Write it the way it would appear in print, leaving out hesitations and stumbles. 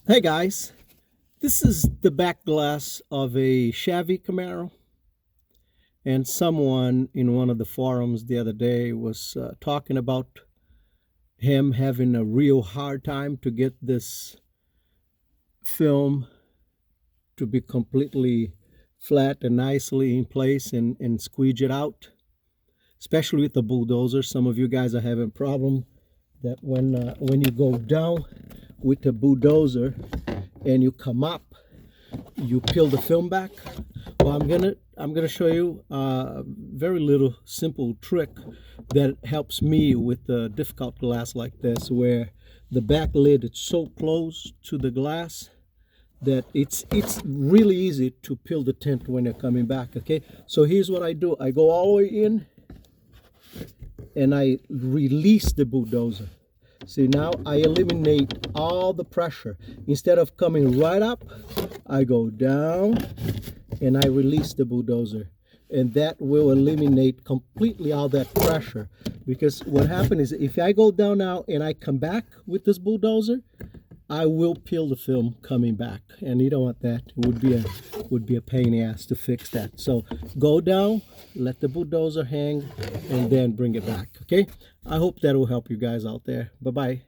Hey guys, this is the back glass of a Chevy Camaro, and someone in one of the forums the other day was talking about him having a real hard time to get this film to be completely flat and nicely in place and squeeze it out, especially with the bulldozer. Some of you guys are having problem that when you go down with the bulldozer and you come up, you peel the film back. Well, I'm gonna show you a very little simple trick that helps me with a difficult glass like this, where the back lid is so close to the glass that it's really easy to peel the tint when you're coming back. Okay, so here's what I do. I go all the way in and I release the bulldozer. See, now I eliminate all the pressure. Instead of coming right up, I go down and I release the bulldozer. And that will eliminate completely all that pressure. Because what happens is, if I go down now and I come back with this bulldozer, I will peel the film coming back, and you don't want that. It would be a pain in the ass to fix that. So go down, let the bulldozer hang, and then bring it back. Okay, I hope that will help you guys out there. Bye bye.